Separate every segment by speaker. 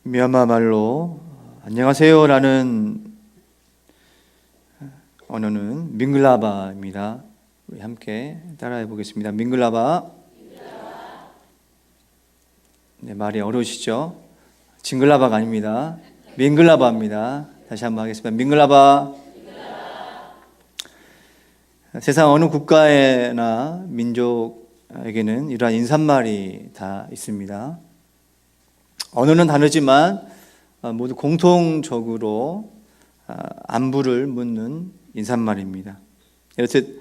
Speaker 1: 미얀마 말로 안녕하세요라는 언어는 밍글라바입니다. 우리 함께 따라해 보겠습니다. 밍글라바. 네, 말이 어려우시죠? 징글라바가 아닙니다. 밍글라바입니다. 다시 한번 하겠습니다. 밍글라바. 세상 어느 국가나 민족에게는 이러한 인사말이 다 있습니다. 언어는 다르지만 모두 공통적으로 안부를 묻는 인사말입니다. 이렇듯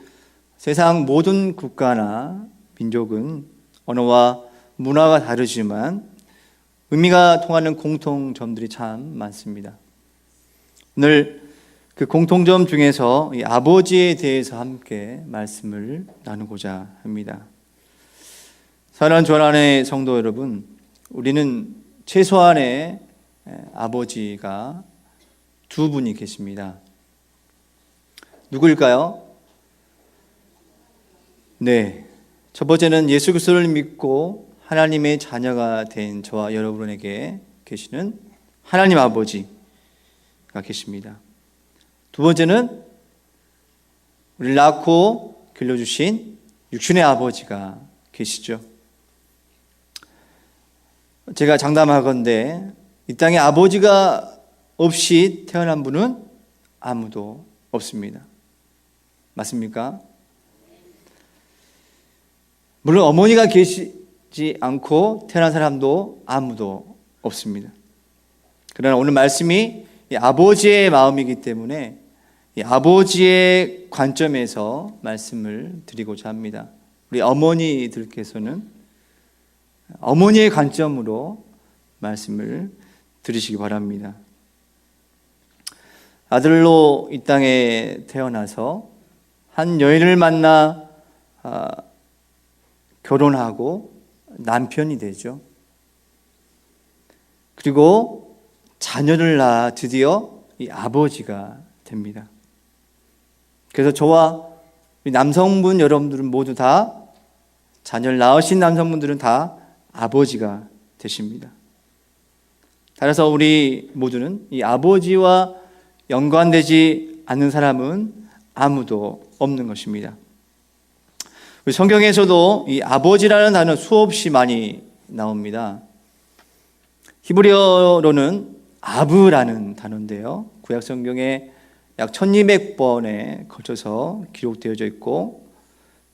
Speaker 1: 세상 모든 국가나 민족은 언어와 문화가 다르지만 의미가 통하는 공통점들이 참 많습니다. 오늘 그 공통점 중에서 이 아버지에 대해서 함께 말씀을 나누고자 합니다. 사랑하는 전환의 성도 여러분, 우리는 최소한의 아버지가 두 분이 계십니다. 누구일까요? 네, 첫 번째는 예수 그리스도를 믿고 하나님의 자녀가 된 저와 여러분에게 계시는 하나님 아버지가 계십니다. 두 번째는 우리를 낳고 길러주신 육신의 아버지가 계시죠. 제가 장담하건대 이 땅에 아버지가 없이 태어난 분은 아무도 없습니다. 맞습니까? 물론 어머니가 계시지 않고 태어난 사람도 아무도 없습니다. 그러나 오늘 말씀이 이 아버지의 마음이기 때문에 이 아버지의 관점에서 말씀을 드리고자 합니다. 우리 어머니들께서는 어머니의 관점으로 말씀을 들으시기 바랍니다. 아들로 이 땅에 태어나서 한 여인을 만나 결혼하고 남편이 되죠. 그리고 자녀를 낳아 드디어 이 아버지가 됩니다. 그래서 저와 남성분 여러분들은 모두 다 자녀를 낳으신 남성분들은 다 아버지가 되십니다. 따라서 우리 모두는 이 아버지와 연관되지 않는 사람은 아무도 없는 것입니다. 우리 성경에서도 이 아버지라는 단어 수없이 많이 나옵니다. 히브리어로는 아브라는 단어인데요, 구약 성경에 약 1200번에 걸쳐서 기록되어져 있고,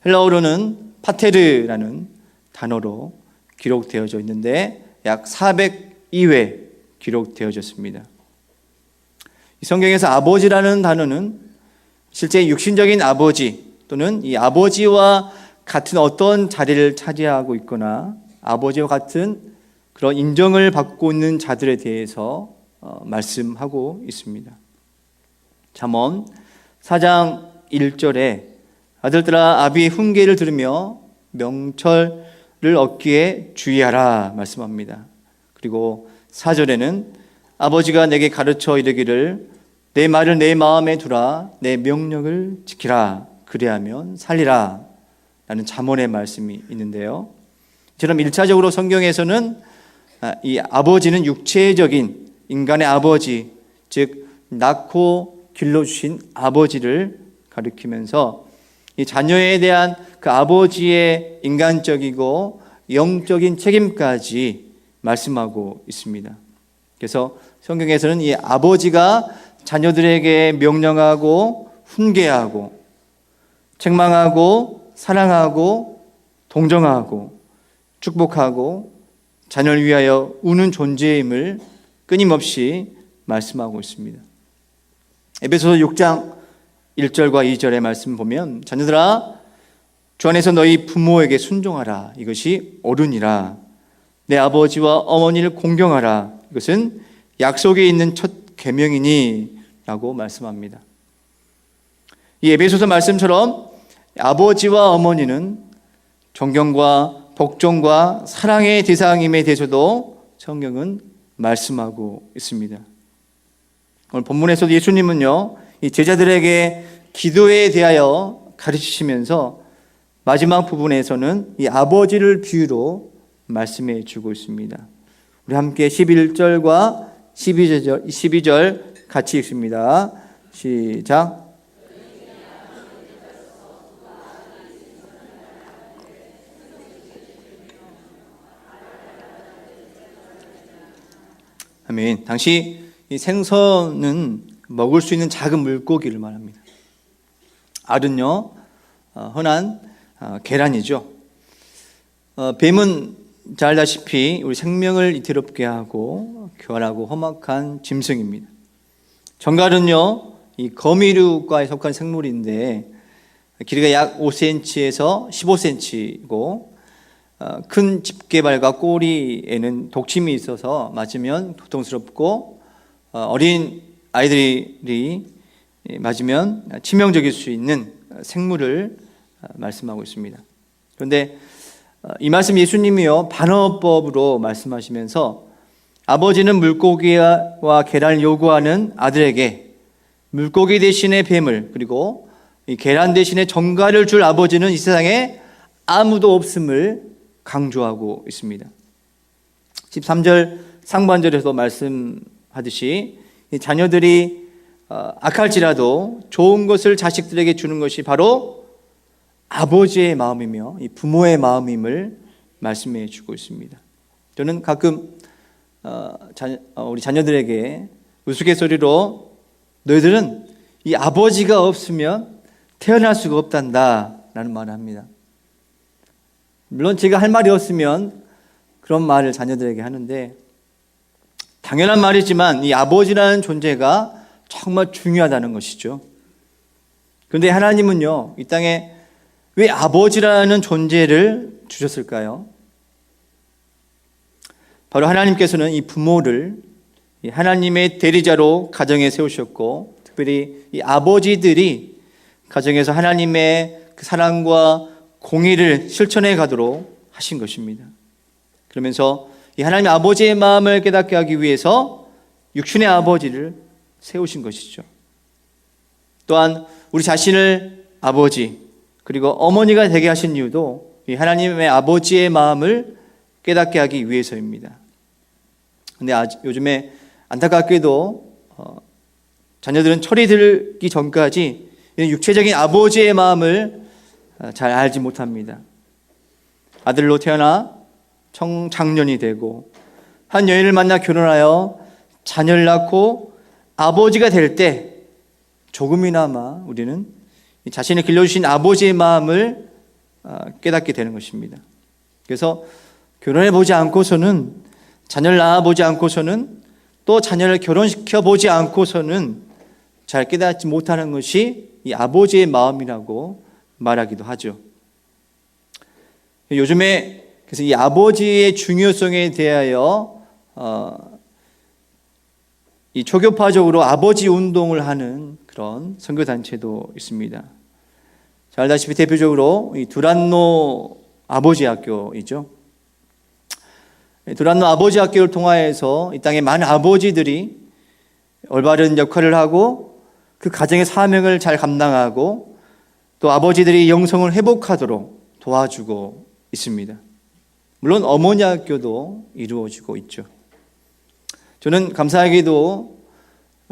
Speaker 1: 헬라어로는 파테르라는 단어로 기록되어져 있는데 약 402회 기록되어졌습니다. 이 성경에서 아버지라는 단어는 실제 육신적인 아버지 또는 이 아버지와 같은 어떤 자리를 차지하고 있거나 아버지와 같은 그런 인정을 받고 있는 자들에 대해서 말씀하고 있습니다. 잠언 4장 1절에 아들들아 아비의 훈계를 들으며 명철을 얻기에 주의하라 말씀합니다. 그리고 4절에는 아버지가 내게 가르쳐 이르기를 내 말을 내 마음에 두라 내 명령을 지키라 그리하면 살리라 라는 잠언의 말씀이 있는데요, 이처럼 1차적으로 성경에서는 이 아버지는 육체적인 인간의 아버지, 즉 낳고 길러주신 아버지를 가리키면서 이 자녀에 대한 그 아버지의 인간적이고 영적인 책임까지 말씀하고 있습니다. 그래서 성경에서는 이 아버지가 자녀들에게 명령하고 훈계하고 책망하고 사랑하고 동정하고 축복하고 자녀를 위하여 우는 존재임을 끊임없이 말씀하고 있습니다. 에베소서 6장 1절과 2절의 말씀 보면 자녀들아 주 안에서 너희 부모에게 순종하라 이것이 옳으니라 내 아버지와 어머니를 공경하라 이것은 약속에 있는 첫 계명이니 라고 말씀합니다. 이 에베소서 말씀처럼 아버지와 어머니는 존경과 복종과 사랑의 대상임에 대해서도 성경은 말씀하고 있습니다. 오늘 본문에서도 예수님은요 이 제자들에게 기도에 대하여 가르치시면서 마지막 부분에서는 이 아버지를 비유로 말씀해 주고 있습니다. 우리 함께 11절과 12절 같이 읽습니다. 시작. 아멘. 당시 이 생선은 먹을 수 있는 작은 물고기를 말합니다. 알은요, 흔한 계란이죠. 뱀은 잘 알다시피 우리 생명을 이태롭게 하고 교활하고 험악한 짐승입니다. 정갈은요, 이 거미류과에 속한 생물인데 길이가 약 5cm에서 15cm이고 큰 집게발과 꼬리에는 독침이 있어서 맞으면 고통스럽고 어린 아이들이 맞으면 치명적일 수 있는 생물을 말씀하고 있습니다. 그런데 이 말씀 예수님이요 반어법으로 말씀하시면서 아버지는 물고기와 계란을 요구하는 아들에게 물고기 대신에 뱀을 그리고 이 계란 대신에 정갈을 줄 아버지는 이 세상에 아무도 없음을 강조하고 있습니다. 13절 상반절에서 말씀하듯이 자녀들이 악할지라도 좋은 것을 자식들에게 주는 것이 바로 아버지의 마음이며 이 부모의 마음임을 말씀해 주고 있습니다. 저는 가끔 우리 자녀들에게 우스갯소리로 너희들은 이 아버지가 없으면 태어날 수가 없단다 라는 말을 합니다. 물론 제가 할 말이 없으면 그런 말을 자녀들에게 하는데 당연한 말이지만 이 아버지라는 존재가 정말 중요하다는 것이죠. 그런데 하나님은요, 이 땅에 왜 아버지라는 존재를 주셨을까요? 바로 하나님께서는 이 부모를 하나님의 대리자로 가정에 세우셨고 특별히 이 아버지들이 가정에서 하나님의 그 사랑과 공의를 실천해 가도록 하신 것입니다. 그러면서 이 하나님 아버지의 마음을 깨닫게 하기 위해서 육신의 아버지를 세우신 것이죠. 또한 우리 자신을 아버지 그리고 어머니가 되게 하신 이유도 이 하나님의 아버지의 마음을 깨닫게 하기 위해서입니다. 근데 요즘에 안타깝게도 자녀들은 철이 들기 전까지 육체적인 아버지의 마음을 잘 알지 못합니다. 아들로 태어나 청장년이 되고 한 여인을 만나 결혼하여 자녀를 낳고 아버지가 될 때 조금이나마 우리는 자신을 길러주신 아버지의 마음을 깨닫게 되는 것입니다. 그래서 결혼해 보지 않고서는 자녀를 낳아 보지 않고서는 또 자녀를 결혼시켜 보지 않고서는 잘 깨닫지 못하는 것이 이 아버지의 마음이라고 말하기도 하죠. 요즘에 그래서 이 아버지의 중요성에 대하여 이 초교파적으로 아버지 운동을 하는 그런 선교단체도 있습니다. 잘 알다시피 대표적으로 이 두란노 아버지 학교이죠. 두란노 아버지 학교를 통하여서 이 땅에 많은 아버지들이 올바른 역할을 하고 그 가정의 사명을 잘 감당하고 또 아버지들이 영성을 회복하도록 도와주고 있습니다. 물론 어머니 학교도 이루어지고 있죠. 저는 감사하게도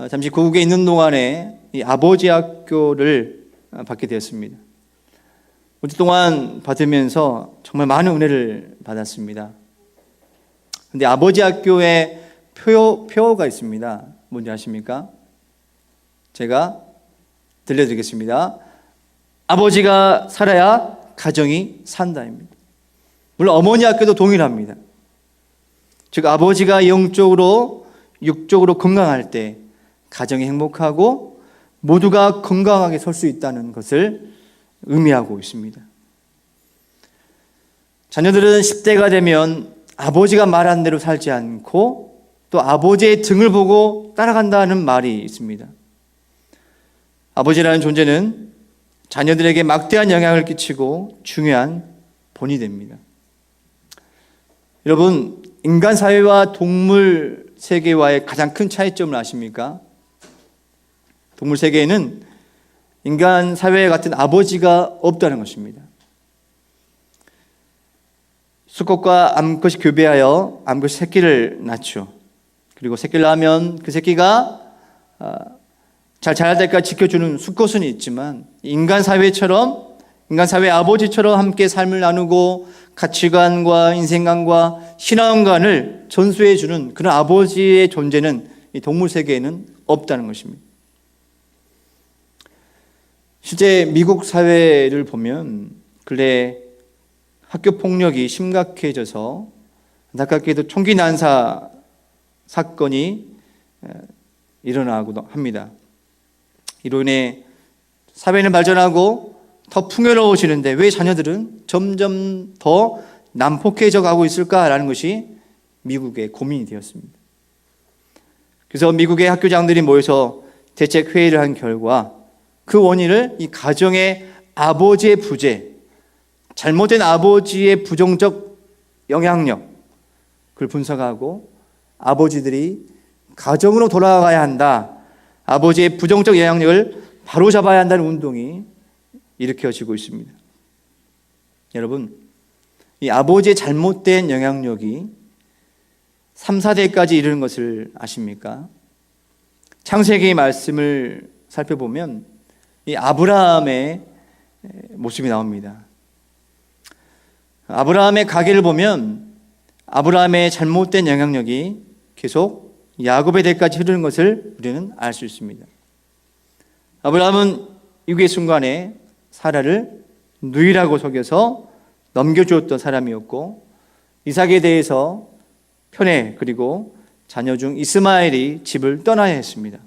Speaker 1: 잠시 고국에 있는 동안에 이 아버지 학교를 받게 되었습니다. 5주 동안 받으면서 정말 많은 은혜를 받았습니다. 그런데 아버지 학교에 표어가 있습니다. 뭔지 아십니까? 제가 들려드리겠습니다. 아버지가 살아야 가정이 산다입니다. 물론 어머니 학교도 동일합니다. 즉 아버지가 영적으로 육적으로 건강할 때 가정이 행복하고 모두가 건강하게 설 수 있다는 것을 의미하고 있습니다. 자녀들은 10대가 되면 아버지가 말한 대로 살지 않고 또 아버지의 등을 보고 따라간다는 말이 있습니다. 아버지라는 존재는 자녀들에게 막대한 영향을 끼치고 중요한 본이 됩니다. 여러분, 인간 사회와 동물 세계와의 가장 큰 차이점을 아십니까? 동물 세계에는 인간 사회 같은 아버지가 없다는 것입니다. 수컷과 암컷이 교배하여 암컷이 새끼를 낳죠. 그리고 새끼를 낳으면 그 새끼가 잘 자랄 때까지 지켜주는 수컷은 있지만 인간 사회처럼, 인간 사회 아버지처럼 함께 삶을 나누고 가치관과 인생관과 신앙관을 전수해주는 그런 아버지의 존재는 이 동물 세계에는 없다는 것입니다. 실제 미국 사회를 보면 근래 학교 폭력이 심각해져서 안타깝게도 총기 난사 사건이 일어나기도 합니다. 이로 인해 사회는 발전하고 더 풍요로워지는데 왜 자녀들은 점점 더 난폭해져 가고 있을까라는 것이 미국의 고민이 되었습니다. 그래서 미국의 학교장들이 모여서 대책회의를 한 결과 그 원인을 이 가정의 아버지의 부재, 잘못된 아버지의 부정적 영향력, 그걸 분석하고 아버지들이 가정으로 돌아가야 한다, 아버지의 부정적 영향력을 바로잡아야 한다는 운동이 일으켜지고 있습니다. 여러분, 이 아버지의 잘못된 영향력이 3, 4대까지 이르는 것을 아십니까? 창세기 말씀을 살펴보면 이 아브라함의 모습이 나옵니다. 아브라함의 가계를 보면 아브라함의 잘못된 영향력이 계속 야곱의 대까지 흐르는 것을 우리는 알 수 있습니다. 아브라함은 유괴 순간에 사라를 누이라고 속여서 넘겨주었던 사람이었고 이삭에 대해서 편애 그리고 자녀 중 이스마엘이 집을 떠나야 했습니다.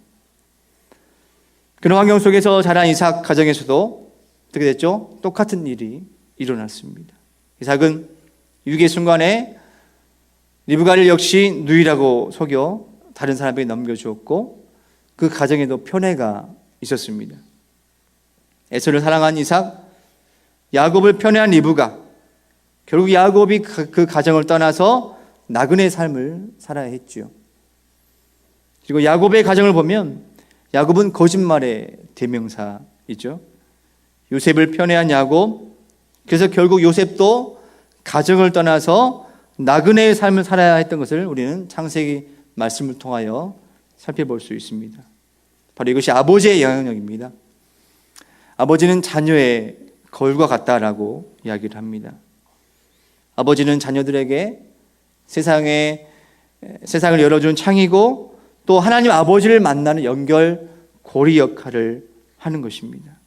Speaker 1: 그런 환경 속에서 자란 이삭 가정에서도 어떻게 됐죠? 똑같은 일이 일어났습니다. 이삭은 유괴 순간에 리브가를 역시 누이라고 속여 다른 사람에게 넘겨주었고 그 가정에도 편애가 있었습니다. 에서를 사랑한 이삭, 야곱을 편애한 리브가, 결국 야곱이 그 가정을 떠나서 나그네의 삶을 살아야 했죠. 그리고 야곱의 가정을 보면 야곱은 거짓말의 대명사이죠. 요셉을 편애한 야곱, 그래서 결국 요셉도 가정을 떠나서 나그네의 삶을 살아야 했던 것을 우리는 창세기 말씀을 통하여 살펴볼 수 있습니다. 바로 이것이 아버지의 영향력입니다. 아버지는 자녀의 거울과 같다라고 이야기를 합니다. 아버지는 자녀들에게 세상을 열어준 창이고 또 하나님 아버지를 만나는 연결 고리 역할을 하는 것입니다.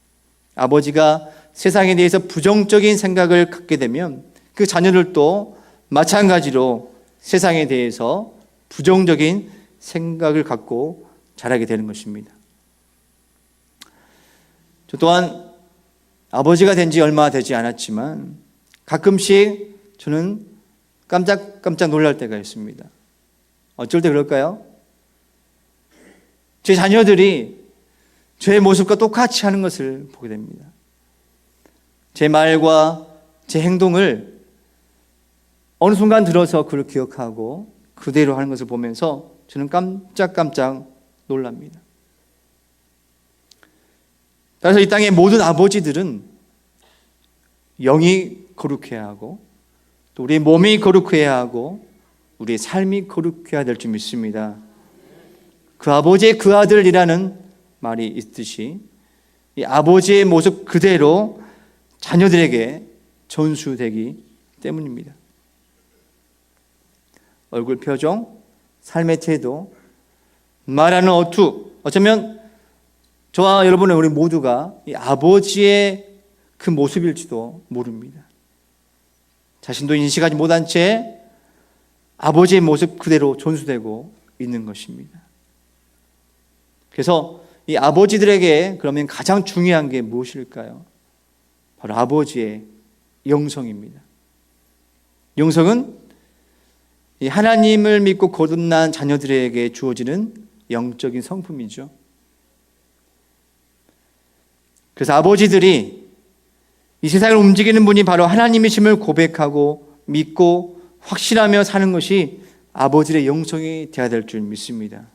Speaker 1: 아버지가 세상에 대해서 부정적인 생각을 갖게 되면 그 자녀들도 마찬가지로 세상에 대해서 부정적인 생각을 갖고 자라게 되는 것입니다. 저 또한 아버지가 된 지 얼마 되지 않았지만 가끔씩 저는 깜짝깜짝 놀랄 때가 있습니다. 어쩔 때 그럴까요? 제 자녀들이 제 모습과 똑같이 하는 것을 보게 됩니다. 제 말과 제 행동을 어느 순간 들어서 그를 기억하고 그대로 하는 것을 보면서 저는 깜짝깜짝 놀랍니다. 따라서 이 땅의 모든 아버지들은 영이 거룩해야 하고 또 우리의 몸이 거룩해야 하고 우리의 삶이 거룩해야 될 줄 믿습니다. 그 아버지의 그 아들이라는 말이 있듯이 이 아버지의 모습 그대로 자녀들에게 전수되기 때문입니다. 얼굴 표정, 삶의 태도, 말하는 어투, 어쩌면 저와 여러분의 우리 모두가 이 아버지의 그 모습일지도 모릅니다. 자신도 인식하지 못한 채 아버지의 모습 그대로 전수되고 있는 것입니다. 그래서 이 아버지들에게 그러면 가장 중요한 게 무엇일까요? 바로 아버지의 영성입니다. 영성은 이 하나님을 믿고 거듭난 자녀들에게 주어지는 영적인 성품이죠. 그래서 아버지들이 이 세상을 움직이는 분이 바로 하나님이심을 고백하고 믿고 확신하며 사는 것이 아버지의 영성이 되어야 될 줄 믿습니다.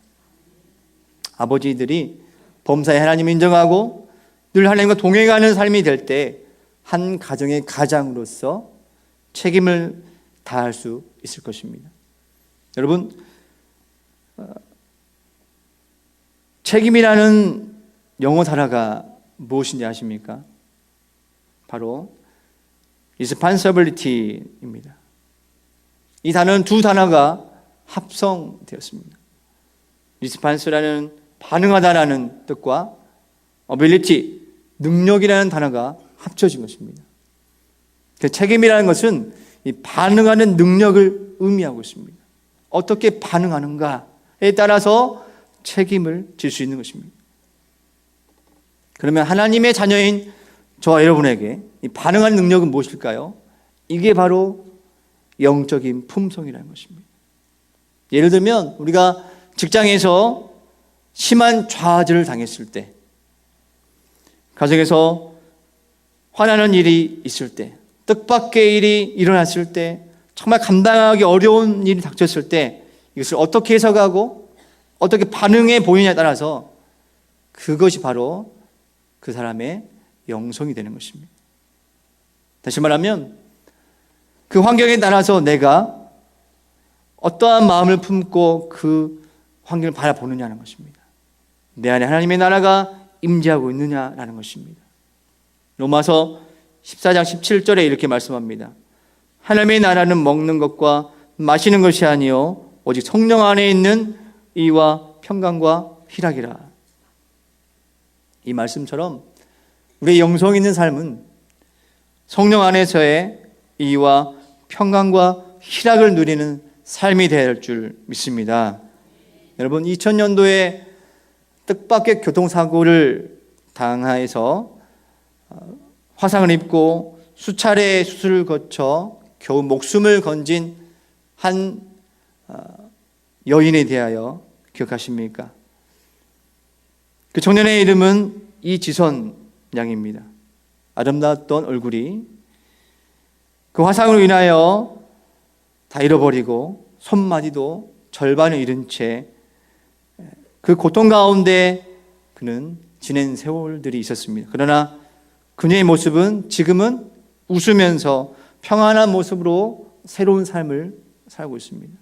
Speaker 1: 아버지들이 범사에 하나님을 인정하고 늘 하나님과 동행하는 삶이 될 때 한 가정의 가장으로서 책임을 다할 수 있을 것입니다. 여러분, 책임이라는 영어 단어가 무엇인지 아십니까? 바로 responsibility입니다. 이 단어는 두 단어가 합성되었습니다. response라는 반응하다라는 뜻과 ability, 능력이라는 단어가 합쳐진 것입니다. 그 책임이라는 것은 이 반응하는 능력을 의미하고 있습니다. 어떻게 반응하는가에 따라서 책임을 질 수 있는 것입니다. 그러면 하나님의 자녀인 저와 여러분에게 이 반응하는 능력은 무엇일까요? 이게 바로 영적인 품성이라는 것입니다. 예를 들면 우리가 직장에서 심한 좌절을 당했을 때, 가정에서 화나는 일이 있을 때, 뜻밖의 일이 일어났을 때, 정말 감당하기 어려운 일이 닥쳤을 때 이것을 어떻게 해석하고 어떻게 반응해 보이냐에 따라서 그것이 바로 그 사람의 영성이 되는 것입니다. 다시 말하면 그 환경에 따라서 내가 어떠한 마음을 품고 그 환경을 바라보느냐는 것입니다. 내 안에 하나님의 나라가 임재하고 있느냐라는 것입니다. 로마서 14장 17절에 이렇게 말씀합니다. 하나님의 나라는 먹는 것과 마시는 것이 아니요 오직 성령 안에 있는 의와 평강과 희락이라. 이 말씀처럼 우리의 영성 있는 삶은 성령 안에서의 의와 평강과 희락을 누리는 삶이 될 줄 믿습니다. 여러분, 2000년도에 뜻밖의 교통사고를 당해서 화상을 입고 수차례 수술을 거쳐 겨우 목숨을 건진 한 여인에 대하여 기억하십니까? 그 청년의 이름은 이지선 양입니다. 아름다웠던 얼굴이 그 화상으로 인하여 다 잃어버리고 손마디도 절반을 잃은 채 그 고통 가운데 그는 지낸 세월들이 있었습니다. 그러나 그녀의 모습은 지금은 웃으면서 평안한 모습으로 새로운 삶을 살고 있습니다.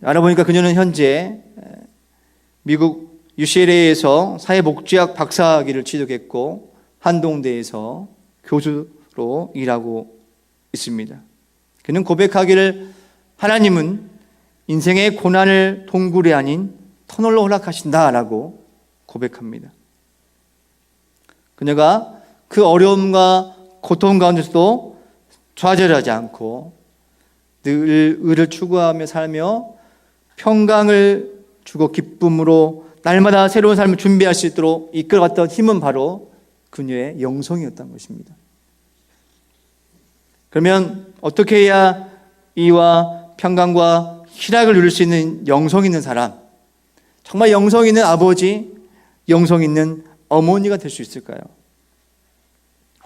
Speaker 1: 알아보니까 그녀는 현재 미국 UCLA에서 사회복지학 박사학위를 취득했고 한동대에서 교수로 일하고 있습니다. 그는 고백하기를 하나님은 인생의 고난을 동굴이 아닌 터널로 허락하신다라고 고백합니다. 그녀가 그 어려움과 고통 가운데서도 좌절하지 않고 늘 의를 추구하며 살며 평강을 주고 기쁨으로 날마다 새로운 삶을 준비할 수 있도록 이끌어갔던 힘은 바로 그녀의 영성이었던 것입니다. 그러면 어떻게 해야 이와 평강과 희락을 누릴 수 있는 영성 있는 사람, 정말 영성 있는 아버지, 영성 있는 어머니가 될 수 있을까요?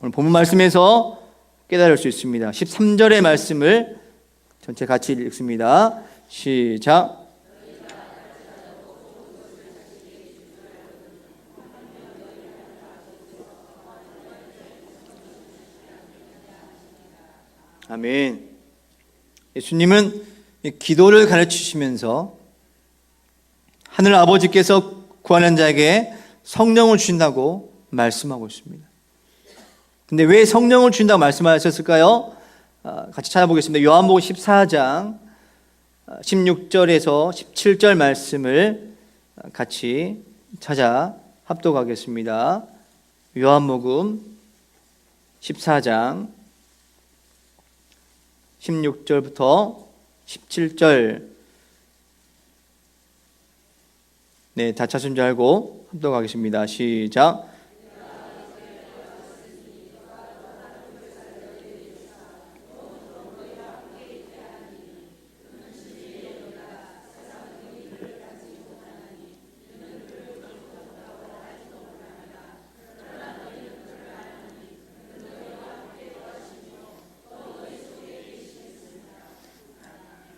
Speaker 1: 오늘 본문 말씀에서 깨달을 수 있습니다. 13절의 말씀을 전체 같이 읽습니다. 시작. 아멘. 예수님은 기도를 가르치시면서 하늘 아버지께서 구하는 자에게 성령을 주신다고 말씀하고 있습니다. 근데 왜 성령을 주신다고 말씀하셨을까요? 같이 찾아보겠습니다. 요한복음 14장 16절에서 17절 말씀을 같이 찾아 합독하겠습니다. 요한복음 14장 16절부터 17절, 네, 다 찾은 줄 알고 합독하겠습니다. 시작.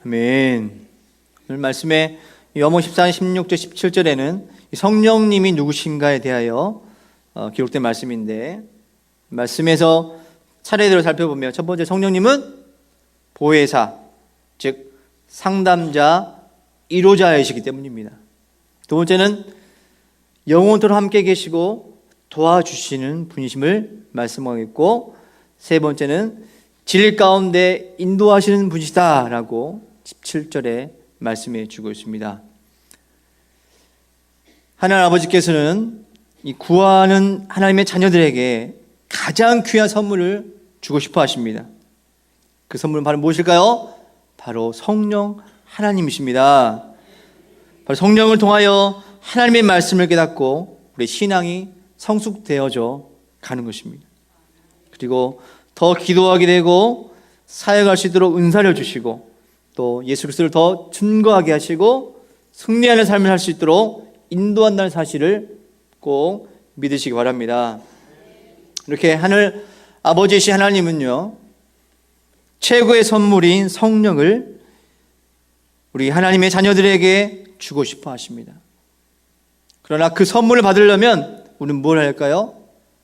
Speaker 1: 아멘. 오늘 말씀에 요한복음 14장 16절 17절에는 성령님이 누구신가에 대하여 기록된 말씀인데, 말씀에서 차례대로 살펴보며, 첫 번째, 성령님은 보혜사, 즉 상담자, 위로자이시기 때문입니다. 두 번째는 영원토록 함께 계시고 도와주시는 분이심을 말씀하고 있고, 세 번째는 질 가운데 인도하시는 분이시다라고 17절에 말씀해 주고 있습니다. 하나님 아버지께서는 이 구하는 하나님의 자녀들에게 가장 귀한 선물을 주고 싶어 하십니다. 그 선물은 바로 무엇일까요? 바로 성령 하나님이십니다. 바로 성령을 통하여 하나님의 말씀을 깨닫고 우리 신앙이 성숙되어져 가는 것입니다. 그리고 더 기도하게 되고 사역할 수 있도록 은사를 주시고, 또 예수 그리스도를 더 증거하게 하시고 승리하는 삶을 할 수 있도록 인도한다는 사실을 꼭 믿으시기 바랍니다. 이렇게 하늘 아버지이신 하나님은요, 최고의 선물인 성령을 우리 하나님의 자녀들에게 주고 싶어 하십니다. 그러나 그 선물을 받으려면 우리는 뭘 할까요?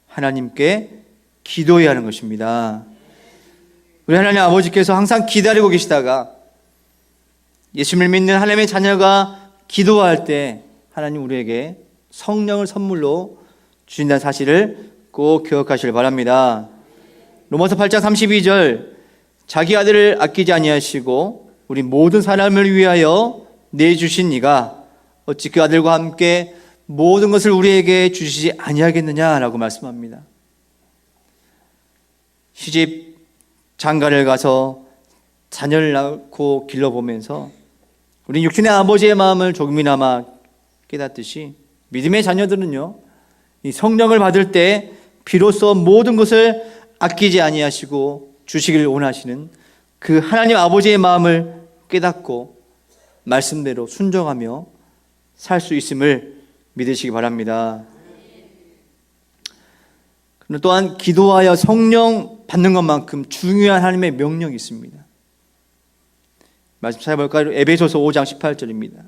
Speaker 1: 하나님께 기도해야 하는 것입니다. 우리 하나님 아버지께서 항상 기다리고 계시다가 예수님을 믿는 하나님의 자녀가 기도할 때 하나님 우리에게 성령을 선물로 주신다는 사실을 꼭 기억하시길 바랍니다. 로마서 8장 32절, 자기 아들을 아끼지 아니하시고 우리 모든 사람을 위하여 내주신 이가 어찌 그 아들과 함께 모든 것을 우리에게 주시지 아니하겠느냐라고 말씀합니다. 시집 장가를 가서 자녀를 낳고 길러보면서 우리 육신의 아버지의 마음을 조금이나마 깨닫듯이 믿음의 자녀들은요, 이 성령을 받을 때 비로소 모든 것을 아끼지 아니하시고 주시기를 원하시는 그 하나님 아버지의 마음을 깨닫고 말씀대로 순종하며 살 수 있음을 믿으시기 바랍니다. 그리고 또한 기도하여 성령 받는 것만큼 중요한 하나님의 명령이 있습니다. 말씀 찾아볼까요? 에베소서 5장 18절입니다.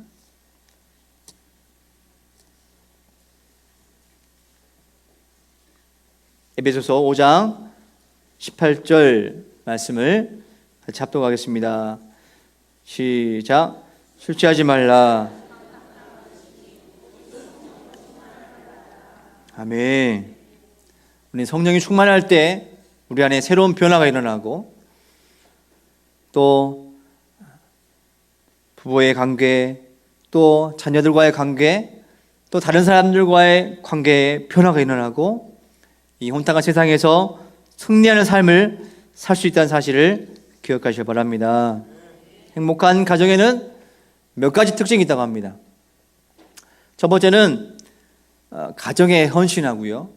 Speaker 1: 에베소서 5장 18절 말씀을 같이 합독하겠습니다. 시작. 술 취하지 말라. 아멘. 우리 성령이 충만할 때 우리 안에 새로운 변화가 일어나고, 또 부부의 관계, 또 자녀들과의 관계, 또 다른 사람들과의 관계에 변화가 일어나고, 이 혼탁한 세상에서 승리하는 삶을 살 수 있다는 사실을 기억하시기 바랍니다. 행복한 가정에는 몇 가지 특징이 있다고 합니다. 첫 번째는 가정에 헌신하고요.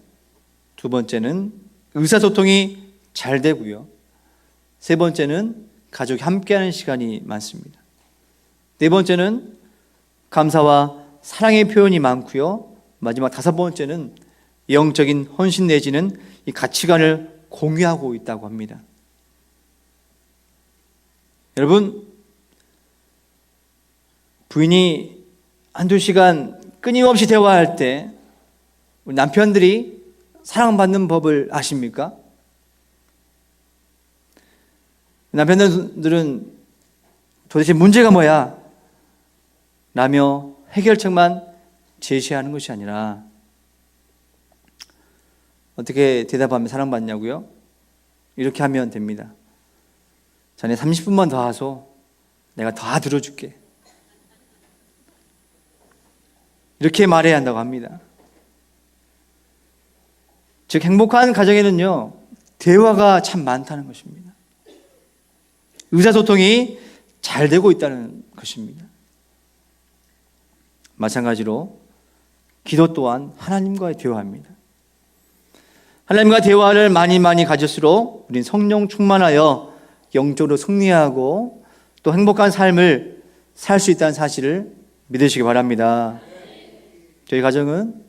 Speaker 1: 두 번째는 의사소통이 잘 되고요. 세 번째는 가족이 함께하는 시간이 많습니다. 네 번째는 감사와 사랑의 표현이 많고요. 마지막 다섯 번째는 영적인 헌신 내지는 이 가치관을 공유하고 있다고 합니다. 여러분, 부인이 한두 시간 끊임없이 대화할 때 우리 남편들이 사랑받는 법을 아십니까? 남편들은 도대체 문제가 뭐야? 라며 해결책만 제시하는 것이 아니라 어떻게 대답하면 사랑받냐고요? 이렇게 하면 됩니다. 자네 30분만 더 하소. 내가 다 들어줄게. 이렇게 말해야 한다고 합니다. 즉 행복한 가정에는요, 대화가 참 많다는 것입니다. 의사소통이 잘 되고 있다는 것입니다. 마찬가지로 기도 또한 하나님과의 대화입니다. 하나님과 대화를 많이 가질수록 우리는 성령 충만하여 영적으로 승리하고 또 행복한 삶을 살 수 있다는 사실을 믿으시기 바랍니다. 저희 가정은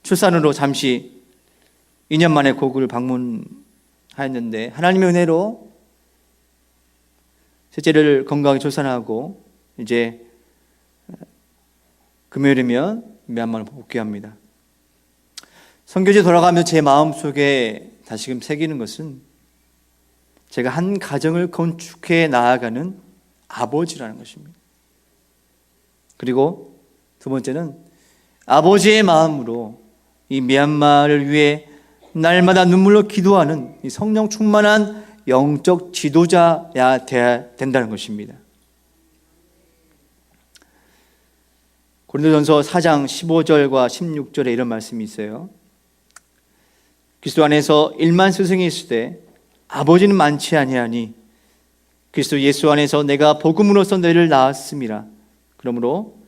Speaker 1: 출산으로 잠시 2년 만에 고국을 방문하였는데 하나님의 은혜로 셋째를 건강하게 출산하고 이제 금요일이면 미얀마로 복귀합니다. 선교지 돌아가면서 제 마음속에 다시금 새기는 것은 제가 한 가정을 건축해 나아가는 아버지라는 것입니다. 그리고 두 번째는 아버지의 마음으로 이 미얀마를 위해 날마다 눈물로 기도하는 이 성령 충만한 영적 지도자야 돼야 된다는 것입니다. 고린도전서 4장 15절과 16절에 이런 말씀이 있어요. 그리스도 안에서 1만 스승이 있을 때 아버지는 많지 아니하니 그리스도 예수 안에서 내가 복음으로써 너희를 낳았음이라. 그러므로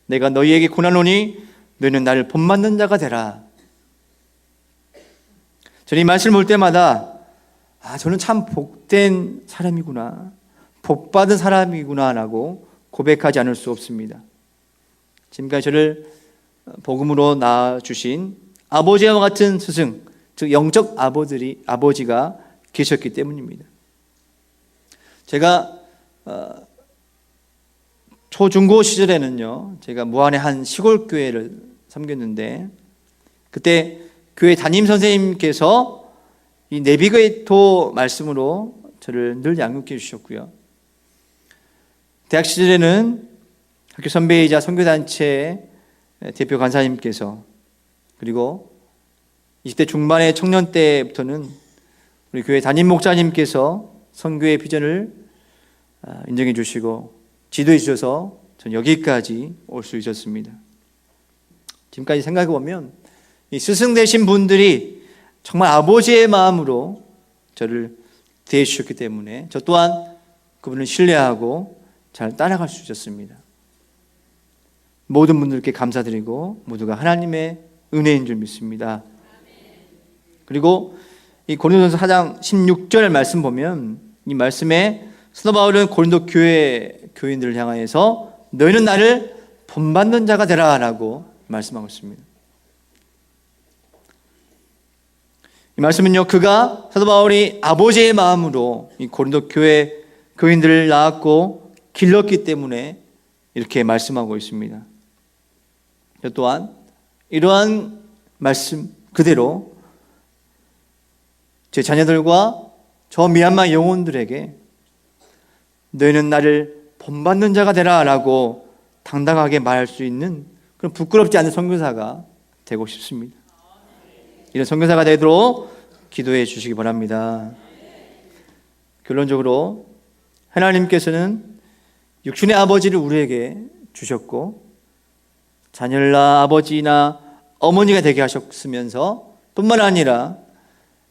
Speaker 1: 내가 너희에게 고난오니 너희는 나를 본받는 자가 되라. 저는 이 말씀을 볼 때마다 저는 참 복된 사람이구나, 복받은 사람이구나 라고 고백하지 않을 수 없습니다. 지금까지 저를 복음으로 낳아주신 아버지와 같은 스승, 즉 영적 아버지가 계셨기 때문입니다. 제가 초중고 시절에는요, 제가 무안의 한 시골 교회를 섬겼는데 그때 교회 담임 선생님께서 이 내비게이터 말씀으로 저를 늘 양육해 주셨고요. 대학 시절에는 학교 선배이자 선교단체 대표 간사님께서, 그리고 20대 중반의 청년 때부터는 우리 교회 담임 목사님께서 선교의 비전을 인정해 주시고 지도해 주셔서 전 여기까지 올 수 있었습니다. 지금까지 생각해 보면 이 스승 되신 분들이 정말 아버지의 마음으로 저를 대해 주셨기 때문에 저 또한 그분을 신뢰하고 잘 따라갈 수 있었습니다. 모든 분들께 감사드리고 모두가 하나님의 은혜인 줄 믿습니다. 그리고 이 고린도전서 4장 16절 말씀 보면 이 말씀에 사도 바울은 고린도 교회 교인들을 향하여서 너희는 나를 본받는 자가 되라 라고 말씀하고 있습니다. 이 말씀은요, 그가 사도 바울이 아버지의 마음으로 이 고린도 교회 교인들을 낳았고 길렀기 때문에 이렇게 말씀하고 있습니다. 저 또한 이러한 말씀 그대로 제 자녀들과 저 미얀마 영혼들에게 너희는 나를 본받는 자가 되라 라고 당당하게 말할 수 있는 그런 부끄럽지 않은 선교사가 되고 싶습니다. 이런 선교사가 되도록 기도해 주시기 바랍니다. 결론적으로 하나님께서는 육신의 아버지를 우리에게 주셨고 자녀를 낳아 아버지나 어머니가 되게 하셨으면서 뿐만 아니라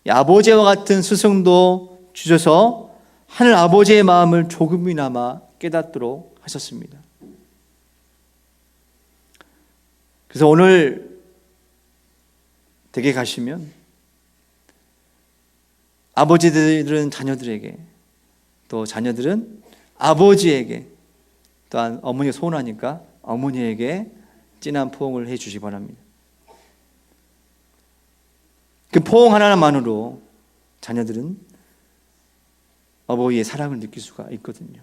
Speaker 1: 아버지와 같은 스승도 주셔서 하늘 아버지의 마음을 조금이나마 깨닫도록 하셨습니다. 그래서 오늘 댁에 가시면 아버지들은 자녀들에게, 또 자녀들은 아버지에게, 또한 어머니가 소원하니까 어머니에게 진한 포옹을 해 주시기 바랍니다. 그 포옹 하나만으로 자녀들은 어버이의 사랑을 느낄 수가 있거든요.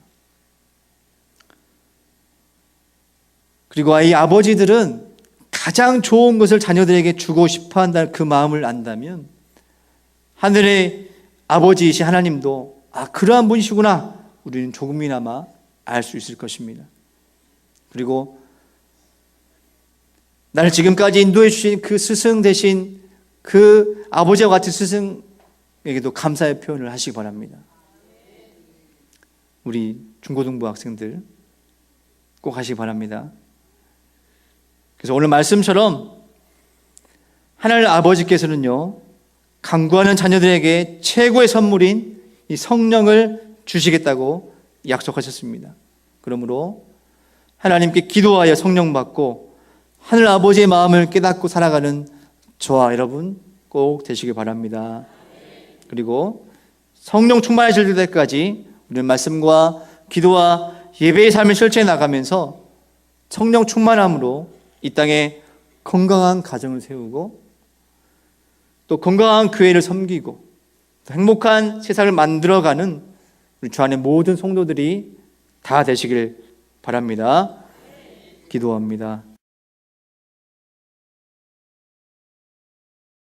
Speaker 1: 그리고 이 아버지들은 가장 좋은 것을 자녀들에게 주고 싶어 한다는 그 마음을 안다면 하늘의 아버지이신 하나님도 그러한 분이시구나 우리는 조금이나마 알 수 있을 것입니다. 그리고 나를 지금까지 인도해 주신 그 스승 대신 그 아버지와 같은 스승에게도 감사의 표현을 하시기 바랍니다. 우리 중고등부 학생들 꼭 하시기 바랍니다. 그래서 오늘 말씀처럼 하나님 아버지께서는요, 간구하는 자녀들에게 최고의 선물인 이 성령을 주시겠다고 약속하셨습니다. 그러므로 하나님께 기도하여 성령 받고 하늘 아버지의 마음을 깨닫고 살아가는 저와 여러분 꼭 되시길 바랍니다. 그리고 성령 충만하실 때까지 우리는 말씀과 기도와 예배의 삶을 실천해 나가면서 성령 충만함으로 이 땅에 건강한 가정을 세우고 또 건강한 교회를 섬기고 또 행복한 세상을 만들어가는 우리 주 안의 모든 성도들이 다 되시길 바랍니다. 기도합니다.